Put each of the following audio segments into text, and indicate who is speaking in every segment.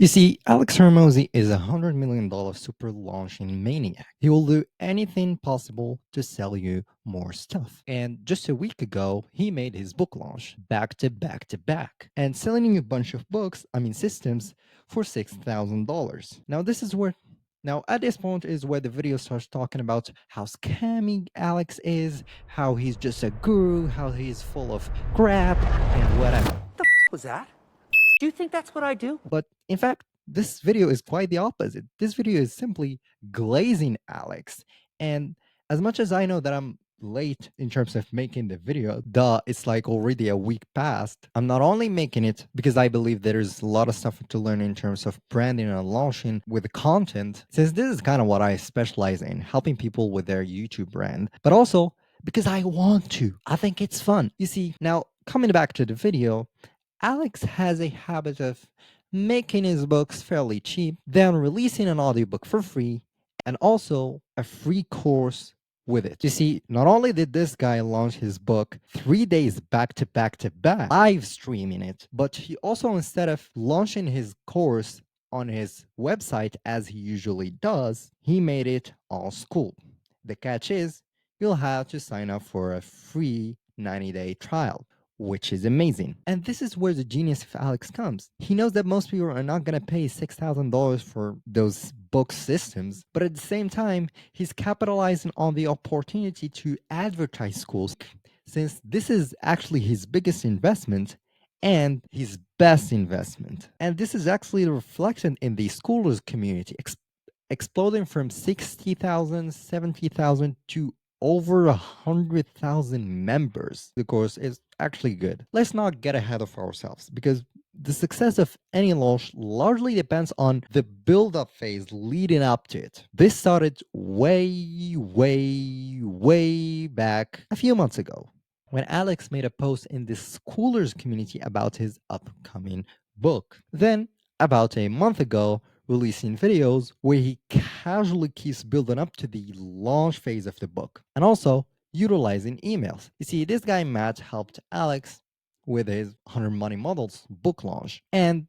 Speaker 1: You see, Alex Hormozi is $100 million super launching maniac. He will do anything possible to sell you more stuff. And just a week ago, he made his book launch back to back to back and selling you a bunch of systems for $6,000. Now, at this point is where the video starts talking about how scammy Alex is, how he's just a guru, how he's full of crap, and whatever.
Speaker 2: Was that? Do you think that's what I do?
Speaker 1: But in fact, this video is quite the opposite. This video is simply glazing Alex. And as much as I know that I'm late in terms of making the video, it's like already a week past. I'm not only making it because I believe there's a lot of stuff to learn in terms of branding and launching with the content, since this is kind of what I specialize in, helping people with their YouTube brand, but also because I want to. I think it's fun. You see, now coming back to the video, Alex has a habit of making his books fairly cheap, then releasing an audiobook for free, and also a free course with it. You see, not only did this guy launch his book 3 days back to back to back, live streaming it, but he also, instead of launching his course on his website as he usually does, he made it all school. The catch is, you'll have to sign up for a free 90-day trial, which is amazing. And this is where the genius of Alex comes. He knows that most people are not going to pay $6,000 for those book systems, but at the same time, he's capitalizing on the opportunity to advertise schools, since this is actually his biggest investment and his best investment. And this is actually reflected in the schoolers community, exploding from 60,000, 70,000 to over 100,000 members. The course is actually good. Let's not get ahead of ourselves, because the success of any launch largely depends on the build-up phase leading up to it. This started way back a few months ago, when Alex made a post in the schoolers community about his upcoming book. Then, about a month ago, releasing videos where he casually keeps building up to the launch phase of the book, and also utilizing emails. You see, this guy Matt helped Alex with his 100 Money Models book launch. And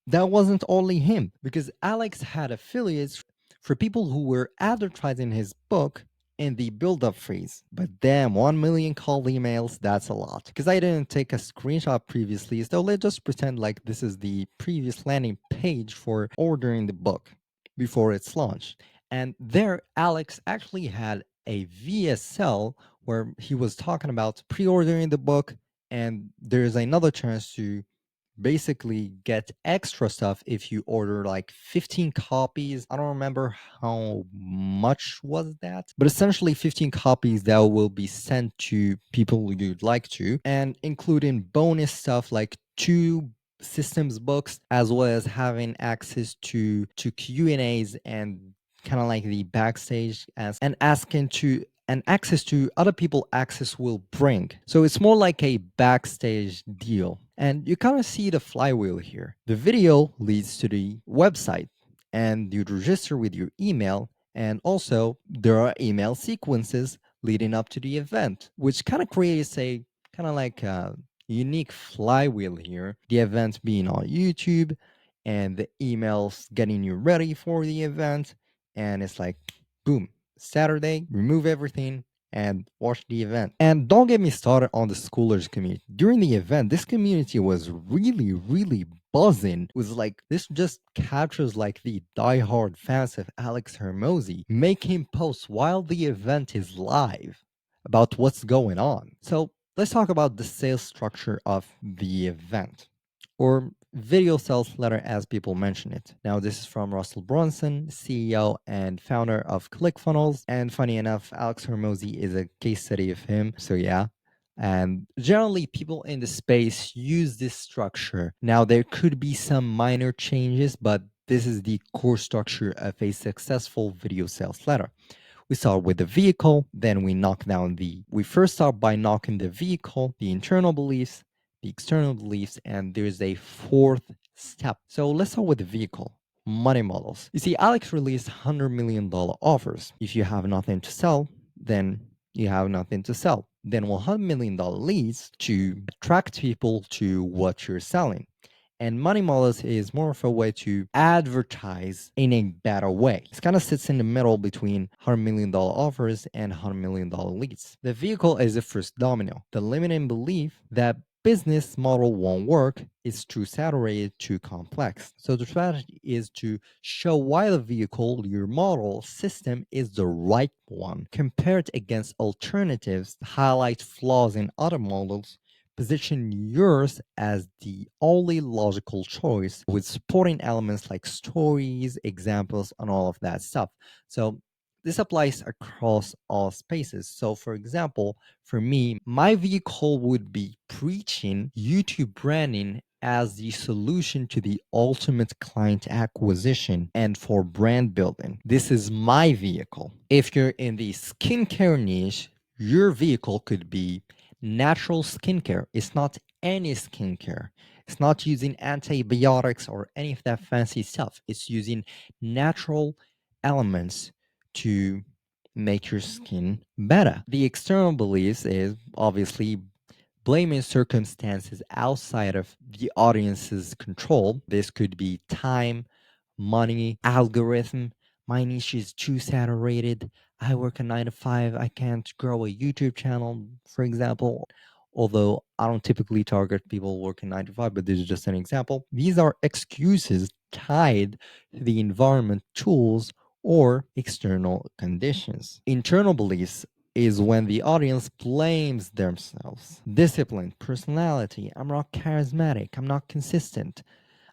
Speaker 1: that wasn't only him, because Alex had affiliates for people who were advertising his book in the build-up phase. But damn, 1 million cold emails, that's a lot. Because I didn't take a screenshot previously, so let's just pretend like this is the previous landing page for ordering the book before its launch. And there, Alex actually had a VSL where he was talking about pre-ordering the book, and there's another chance to basically get extra stuff if you order like 15 copies. I don't remember how much was that, but essentially 15 copies that will be sent to people you'd like to, and including bonus stuff like 2 systems books, as well as having access to Q&As and kind of like the backstage and asking to and access to other people access will bring. So it's more like a backstage deal. And you kind of see the flywheel here. The video leads to the website, and you'd register with your email, and also there are email sequences leading up to the event, which kind of creates a kind of like a unique flywheel here. The event being on YouTube, and the emails getting you ready for the event, and it's like boom, Saturday, remove everything and watch the event. And don't get me started on the schoolers community. During the event, this community was really buzzing. It was like, this just captures like the diehard fans of Alex Hormozi making posts while the event is live about what's going on. So let's talk about the sales structure of the event, or video sales letter as people mention it. Now, this is from Russell Brunson, CEO and founder of ClickFunnels. And funny enough, Alex Hormozi is a case study of him. So yeah. And generally, people in the space use this structure. Now, there could be some minor changes, but this is the core structure of a successful video sales letter. We start with the vehicle, then we first start by knocking the vehicle, the internal beliefs, the external beliefs, and there's a fourth step. So let's start with the vehicle. Money models. You see, Alex released $100 million offers. If you have nothing to sell, then you have nothing to sell. Then $100 million leads to attract people to what you're selling. And money models is more of a way to advertise in a better way. It kind of sits in the middle between $100 million offers and $100 million leads. The vehicle is the first domino. The limiting belief that business model won't work is too saturated, too complex. So the strategy is to show why the vehicle, your model system, is the right one. Compare it against alternatives, highlight flaws in other models, position yours as the only logical choice with supporting elements like stories, examples, and all of that stuff. So this applies across all spaces. So, for example, for me, my vehicle would be preaching YouTube branding as the solution to the ultimate client acquisition and for brand building. This is my vehicle. If you're in the skincare niche, your vehicle could be natural skincare. It's not any skincare. It's not using antibiotics or any of that fancy stuff. It's using natural elements to make your skin better. The external beliefs is obviously blaming circumstances outside of the audience's control. This could be time, money, algorithm. My niche is too saturated. I work a 9 to 5. I can't grow a YouTube channel, for example. Although I don't typically target people working 9 to 5, but this is just an example. These are excuses tied to the environment, tools, or external conditions. Internal beliefs is when the audience blames themselves. Discipline, personality. I'm not charismatic. I'm not consistent.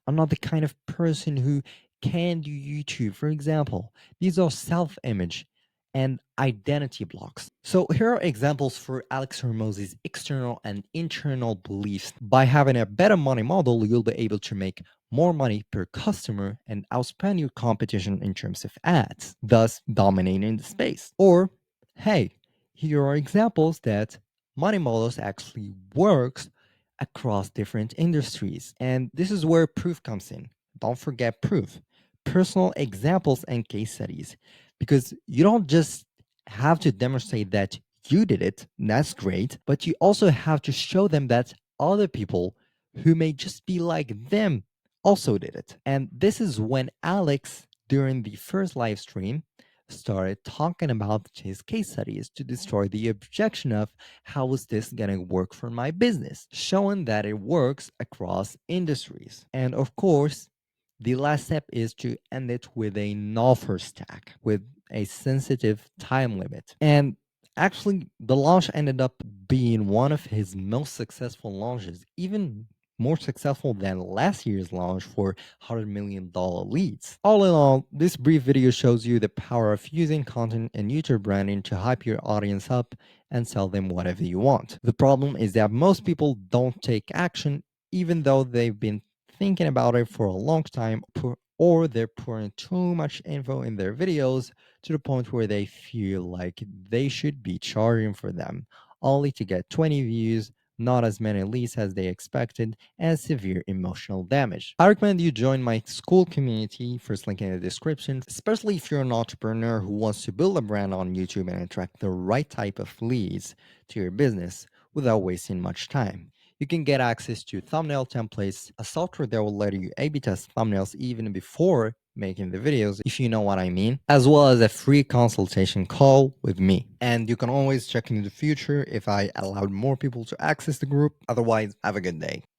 Speaker 1: I'm not the kind of person who can do YouTube, for example. These are self image and identity blocks. So here are examples for Alex Hormozi's external and internal beliefs. By having a better money model, you'll be able to make more money per customer and outspend your competition in terms of ads, thus dominating the space. Or, hey, here are examples that money models actually works across different industries. And this is where proof comes in. Don't forget proof, personal examples and case studies, because you don't just have to demonstrate that you did it, that's great, but you also have to show them that other people who may just be like them also did it. And this is when Alex, during the first live stream, started talking about his case studies to destroy the objection of how is this going to work for my business, showing that it works across industries. And of course, the last step is to end it with a offer stack with a sensitive time limit. And actually, the launch ended up being one of his most successful launches, even more successful than last year's launch for $100 million leads. All in all, this brief video shows you the power of using content and YouTube branding to hype your audience up and sell them whatever you want. The problem is that most people don't take action even though they've been thinking about it for a long time, or they're pouring too much info in their videos to the point where they feel like they should be charging for them, only to get 20 views, not as many leads as they expected, and severe emotional damage. I recommend you join my school community, first link in the description, especially if you're an entrepreneur who wants to build a brand on YouTube and attract the right type of leads to your business without wasting much time. You can get access to thumbnail templates, a software that will let you A/B test thumbnails even before making the videos, if you know what I mean, as well as a free consultation call with me. And you can always check in the future if I allowed more people to access the group. Otherwise, have a good day.